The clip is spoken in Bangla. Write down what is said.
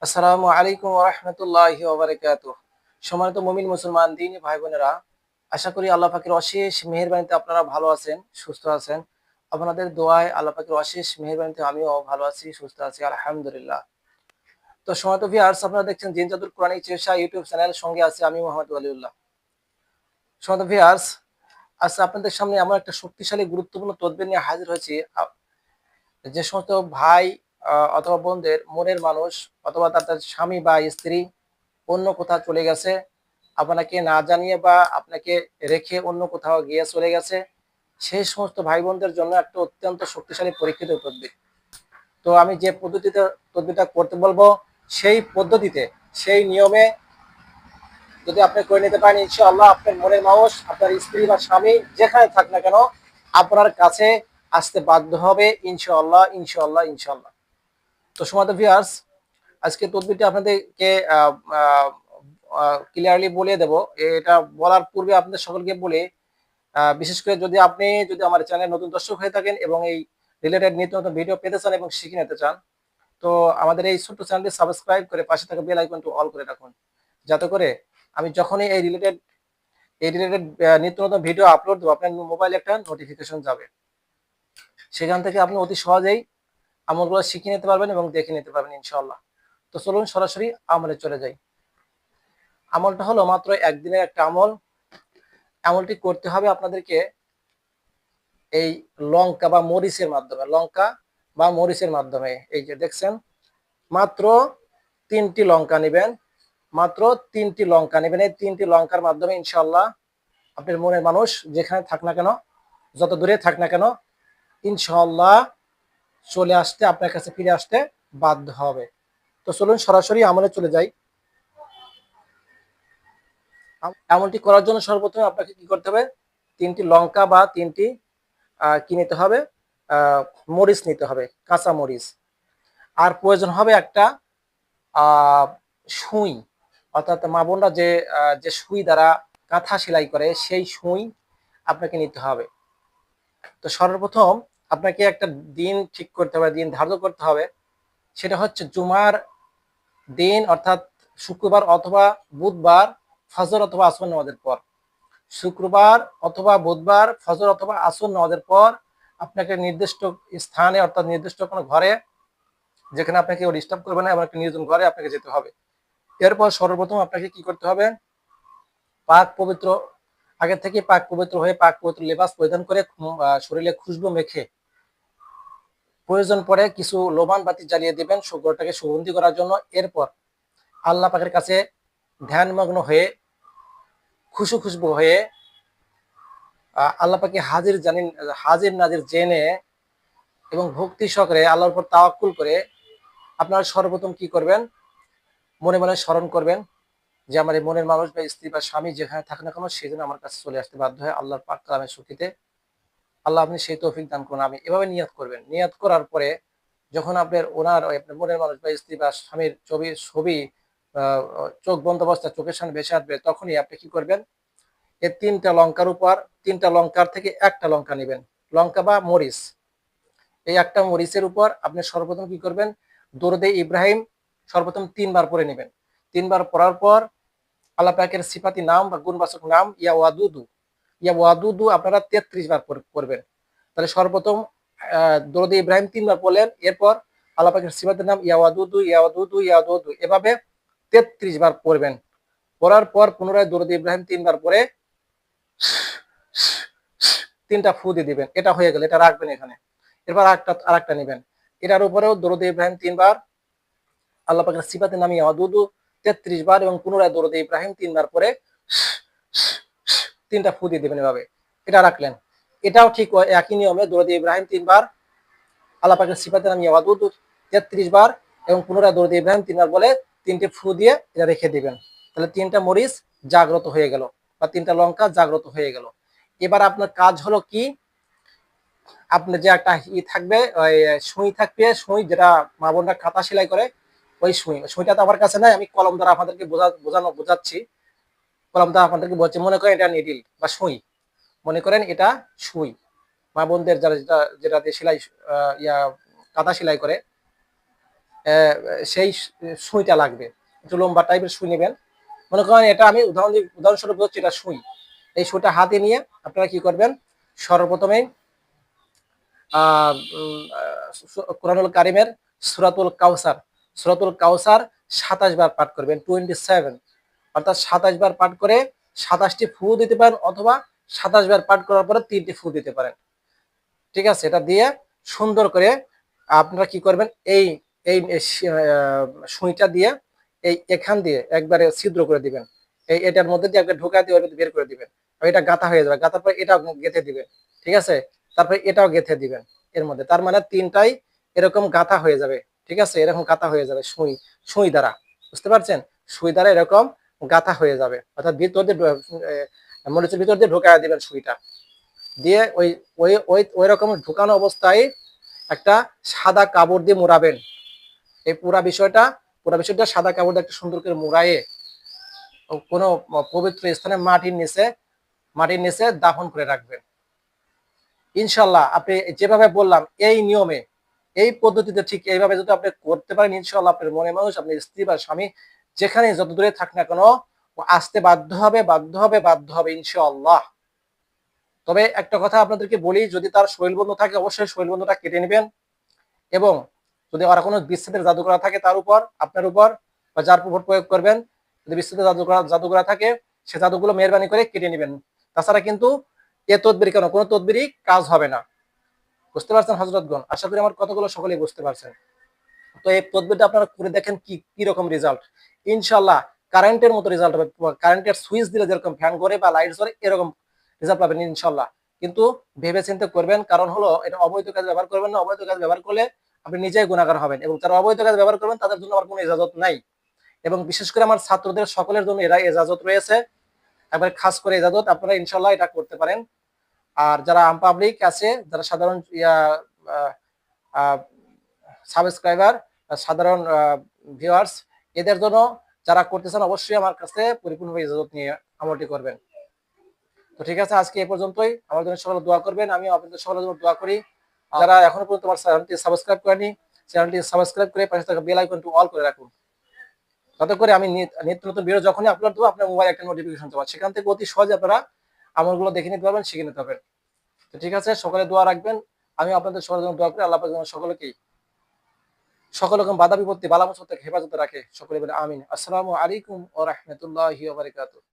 আসসালামু আলাইকুম ওয়া রাহমাতুল্লাহি ওয়া বারাকাতুহু। সম্মানিত মুমিন মুসলমান দিনী ভাই বোনেরা, আশা করি আল্লাহ পাকের অশেষ মেহেরবানিতে আপনারা ভালো আছেন, সুস্থ আছেন। আপনাদের দোয়ায় আল্লাহ পাকের অশেষ মেহেরবানিতে আমিও ভালো আছি, সুস্থ আছি আলহামদুলিল্লাহ। তো সম্মানিত ভিউয়ার্স, আপনারা দেখছেন জিন জাদুর কোরআনিক চিকিৎসা ইউটিউব চ্যানেল, সঙ্গে আছি আমি মোহাম্মদ ওয়ালিউল্লাহ। সম্মানিত ভিউয়ার্স, আজকে আপনাদের সামনে আমরা একটা শক্তিশালী গুরুত্বপূর্ণ তদবির নিয়ে হাজির হয়েছি। যে সমস্ত ভাই অথবা বোনদের মনের মানুষ অথবা তাদের স্বামী বা স্ত্রী অন্য কোথাও চলে গেছে, আপনাকে না জানিয়ে বা আপনাকে রেখে অন্য কোথাও গিয়ে চলে গেছে, সেই সমস্ত ভাই বোনদের জন্য একটা অত্যন্ত শক্তিশালী পরীক্ষিত তদবির। তো আমি যে পদ্ধতিতে তদবিরটা করতে বলবো, সেই পদ্ধতিতে, সেই নিয়মে যদি আপনি করে নিতে পারেন, ইনশাআল্লাহ আপনার মনের মানুষ, আপনার স্ত্রী বা স্বামী যেখানে থাক না কেন, আপনার কাছে আসতে বাধ্য হবে ইনশাআল্লাহ, ইনশাআল্লাহ, ইনশাআল্লাহ। তো সম্মানিত ভিউয়ার্স, আজকে তদবিরটি আপনাদেরকে ক্লিয়ারলি বলে দেব। এটা বলার পূর্বে আপনাদের সকলকে বলে, বিশেষ করে যদি আমার চ্যানেলে নতুন দর্শক হয়ে থাকেন এবং এই রিলেটেড নিত্য নতুন ভিডিও পেতে চান এবং শিখে নিতে চান, তো আমাদের এই ছোট্ট চ্যানেলটি সাবস্ক্রাইব করে পাশে থাকা বেল আইকনটি অল করে রাখুন, যাতে করে আমি যখনই এই রিলেটেড নিত্য নতুন ভিডিও আপলোড দেবো, আপনার মোবাইলে একটা নোটিফিকেশন যাবে। সেখান থেকে আপনি অতি সহজেই আমলগুলো শিখে নিতে পারবেন এবং দেখে নিতে পারবেন ইনশাআল্লাহ। তো চলুন সরাসরি আমলে চলে যাই। আমলটা হলো মাত্র একদিনের একটা আমল। আমলটি করতে হবে আপনাদেরকে এই লঙ্কা বা মরিচের মাধ্যমে। এই যে দেখছেন, মাত্র 3টি লঙ্কা নেবেন, মাত্র 3টি লঙ্কা নেবেন। এই 3টি লঙ্কার মাধ্যমে ইনশাআল্লাহ আপনার মনের মানুষ যেখানে থাক না কেন, যত দূরে থাক না কেন, ইনশাআল্লাহ চলে আসতে, আপনার কাছে ফিরে আসতে বাধ্য হবে। তো চলুন সরাসরি আমলে চলে যাই। এমনটি করার জন্য সর্বপ্রথমে আপনাকে কি করতে হবে, 3টি লঙ্কা বা 3টি কি নিতে হবে, মরিচ নিতে হবে, কাঁচা মরিচ। আর প্রয়োজন হবে একটা সুই, অর্থাৎ মা বোনরা যে সুই দ্বারা কাঁথা সেলাই করে, সেই সুই আপনাকে নিতে হবে। তো সর্বপ্রথম আপনাকে একটা দিন ঠিক করতে হবে, দিন ধার্য করতে হবে। সেটা হচ্ছে জুমার দিন, অর্থাৎ শুক্রবার অথবা বুধবার ফজর অথবা আসর নামাজের পর। শুক্রবার অথবা বুধবার ফজর অথবা আসর নামাজের পর আপনাকে নির্দিষ্ট স্থানে, অর্থাৎ নির্দিষ্ট কোনো ঘরে, যেখানে আপনাকে কেউ ডিস্টার্ব করবে না, এমন একটা নির্জন ঘরে আপনাকে যেতে হবে। এরপর সর্বপ্রথম আপনাকে কি করতে হবে, পাক পবিত্র, আগে থেকে পাক পবিত্র হয়ে পাক পবিত্র লেবাস পরিধান করে শরীরে খুশবু মেখে, প্রয়োজন পড়ে কিছু লোবান বাতি জ্বালিয়ে দিবেন ঘরটাকে সুগন্ধি করার জন্য। এরপর আল্লাহ পাকের কাছে ধ্যানমগ্ন হয়ে, খুশবু হয়ে, আল্লাহ পাকে হাজির নাজির জেনে এবং ভক্তি সহকারে আল্লাহর উপর তাওয়াক্কুল করে আপনারা সর্বপ্রথম কি করবেন, মনে মনে স্মরণ করবেন যে আমার এই মনের মানুষ বা স্ত্রী বা স্বামী যেখানে থাকে না কেন, সেজন্য আমার কাছে চলে আসতে বাধ্য হয় আল্লাহর পাক কালামের শক্তিতে। আল্লাহ আপনি সেই তৌফিক দান করুন, আমি এভাবে নিয়াত করবেন। নিয়াত করার পরে যখন আপনার আপনার মনের মানুষ বা স্ত্রী বা স্বামীর ছবি চোখ বন্ধ অবস্থায় চোখের সামনে ভেসে আসবে, তখনই আপনি কি করবেন, এই 3টা লঙ্কার উপর, 3টা লঙ্কার থেকে একটা লঙ্কা নেবেন, লঙ্কা বা মরিচ। এই একটা মরিচের উপর আপনি সর্বপ্রথম কি করবেন, দরুদে ইব্রাহিম সর্বপ্রথম 3বার পড়ে নেবেন। 3বার পড়ার পর আল্লাহ পাকের সিফাতি নাম বা গুণবাচক নাম ইয়া ওয়াদুদু আপনারা 33 বার পড়বেন। তাহলে সর্বপ্রথম দরুদে ইব্রাহিম 3বার পড়লেন, এরপর আল্লাহ পাকের সিফাতি নাম ইয়া ওয়াদুদু এভাবে 33 বার পড়বেন। পড়ার পর পুনরায় দরুদে ইব্রাহিম 3বার পড়ে 3টা ফু দিয়ে দিবেন। এটা হয়ে গেল, এটা রাখবেন এখানে। এরপর আরেকটা নেবেন, এটার উপরেও দরুদে ইব্রাহিম 3বার, আল্লাহ পাকের সিফাতের নাম ইয়াদুদু 33 বার এবং পুনরায় দরুদে ইব্রাহিম 3বার পরে 3টা ফু দিয়ে দিবেন এভাবে। এটা রাখলেন। এটাও ঠিক একই নিয়মে দরুদে ইব্রাহিম 3বার, আল্লাহ পাকের সিফাতের নাম ইয়াদুদু 33 বার এবং পুনরায় দরুদে ইব্রাহিম 3বার বলে 3টে ফু দিয়ে এটা রেখে দিবেন। তাহলে 3টা মরিচ জাগ্রত হয়ে গেল বা 3টা লঙ্কা জাগ্রত হয়ে গেল। এবার আপনার কাজ হলো কি, আপনার যে একটা থাকবে, ওই সুই থাকবে, সুই যেটা মা বোনরা কাঁথা সেলাই করে, ওই সুইটা তো আমার কাছে নাই, আমি কলম দ্বারা আপনাদেরকে বোঝাচ্ছি। কলম দ্বারা আপনাদেরকে বলছি, মনে করেন এটা নিডিল বা সুই, মনে করেন এটা সুই। মা বোনদের যারা যেটা দিয়ে সেলাই, কাঁথা সেলাই করে, সেই সুইটা লাগবে, একটু লম্বা টাইপের সুই নেবেন। মনে করেন এটা আমি উদাহরণস্বরূপ বলছি, এটা সুই। এই সুইটা হাতে নিয়ে আপনারা কি করবেন, সর্বপ্রথমে কোরআনুল কারিমের সূরাতুল কাউসার ২৭ বার পাঠ করবেন, 27, অর্থাৎ ২৭ বার পাঠ করে ২৭টি ফু দিতে পারেন, অথবা ২৭ বার পাঠ করার পরে 3টি ফু দিতে পারেন। ঠিক আছে, এটা দিয়ে সুন্দর করে আপনারা কি করবেন, এই এই সুইটা দিয়ে এখান দিয়ে একবারে ছিদ্র করে দিবেন, এটার মধ্যে দিয়ে একবার ঢোকা দিয়ে বের করে দিবেন। এটা গাঁথা হয়ে যাবে, গাঁথার পর এটাও গেঁথে দিবেন। ঠিক আছে, তারপরে এটাও গেঁথে দিবেন এর মধ্যে। তার মানে 3টাই এরকম গাঁথা হয়ে যাবে। ঠিক আছে, এরকম গাঁথা হয়ে যাবে সুই দ্বারা, বুঝতে পারছেন? সুই দ্বারা এরকম গাঁথা হয়ে যাবে, অর্থাৎ ভিতর দিয়ে মরিচের ভিতর দিয়ে ঢোকায় দিবেন সুইটা দিয়ে। ওই ওই ওই ওই রকম ঢুকানো অবস্থায় একটা সাদা কাপড় দিয়ে মোড়াবেন। এই পুরা বিষয়টা সাদা কাপড় দিয়ে একটা সুন্দর করে মোড়ায়ে কোনো পবিত্র স্থানে মাটির নিচে দাফন করে রাখবেন। ইনশাল্লাহ আপনি যেভাবে বললাম এই নিয়মে, এই পদ্ধতিতে ঠিক এইভাবে যদি আপনি করতে পারেন, ইনশাল্লাহ আপনার মনের মানুষ, আপনার স্ত্রী বা স্বামী যেখানে যত দূরে থাক না কেন, আসতে বাধ্য হবে ইনশাআল্লাহ। তবে একটা কথা আপনাদেরকে বলি, যদি তার শৈলবন্ধ থাকে অবশ্যই শৈলবন্ধটা কেটে নেবেন, এবং যদি আর কোনো বিচ্ছেদের জাদু করা থাকে তার উপর, আপনার উপর বা যার উপর প্রয়োগ করবেন, যদি বিচ্ছেদের জাদু করা থাকে সে জাদুগুলো মেহরবানি করে কেটে নেবেন। তাছাড়া কিন্তু এ তদবির কেন, কোনো তদবিরই কাজ হবে না। বুঝতে পারছেন হযরতগণ? আশা করি আমার কথাগুলো সকলেই বুঝতে পারছেন। তো এই তদবিরটা আপনারা করে দেখেন কি রকম রেজাল্ট। ইনশাআল্লাহ কারেন্টের মতো রেজাল্ট হবে। কারেন্টের সুইচ দিলে যেরকম ফ্যান করে বা লাইট জ্বলে এরকম রেজাল্ট পাবেন ইনশাআল্লাহ। কিন্তু ভেবে চিন্তে করবেন, কারণ হলো এটা অবৈধ কাজে ব্যবহার করবেন না। অবৈধ কাজে ব্যবহার করলে আপনি নিজেই গুনাহগার হবেন, এবং যারা অবৈধ কাজে ব্যবহার করবেন তাদের জন্য আমার কোনো ইজাজত নাই। এবং বিশেষ করে আমার ছাত্রদের সকলের জন্য এরা ইজাজত রয়েছে, একবার খাস করে ইজাজত, আপনারা ইনশাআল্লাহ এটা করতে পারেন। আর যারা আম পাবলিক আছে, যারা সাধারণ সাবস্ক্রাইবার, সাধারণ ভিউয়ার্স, এদের জন্য যারা করতেছেন অবশ্যই আমার কাছে পরিপূর্ণভাবে ইজাজত নিয়ে আমলটি করবেন। তো ঠিক আছে, আজকে এ পর্যন্তই। আমার জন্য সকলে দোয়া করবেন, আমি আপনাদের সকলের জন্য দোয়া করি। যারা এখনো পর্যন্ত আমার চ্যানেলটি সাবস্ক্রাইব করেনি, চ্যানেলটি সাবস্ক্রাইব করে পাশে থাকা বেল আইকনটি অল করে রাখুন, যাতে করে আমি নিত্য নতুন ভিডিও যখনই আপলোড দেবো আপনার মোবাইলে একটা নোটিফিকেশন পাবেন, সেখান থেকে অতি সহজে আপনারা আমলগুলো দেখে নিতে পারবেন, শিখে নিতে পারবেন। তো ঠিক আছে, সকলে দোয়া রাখবেন, আমি আপনাদের সকলের জন্য দোয়া করি। আল্লাহ পাক যেন সকল রকম বাধা বিপত্তি বালা মুসিবত থেকে হেফাজতে রাখে। সকলে বলে আমিন। আসসালামু আলাইকুম ওয়া রাহমাতুল্লাহি ওয়া বারাকাতুহু।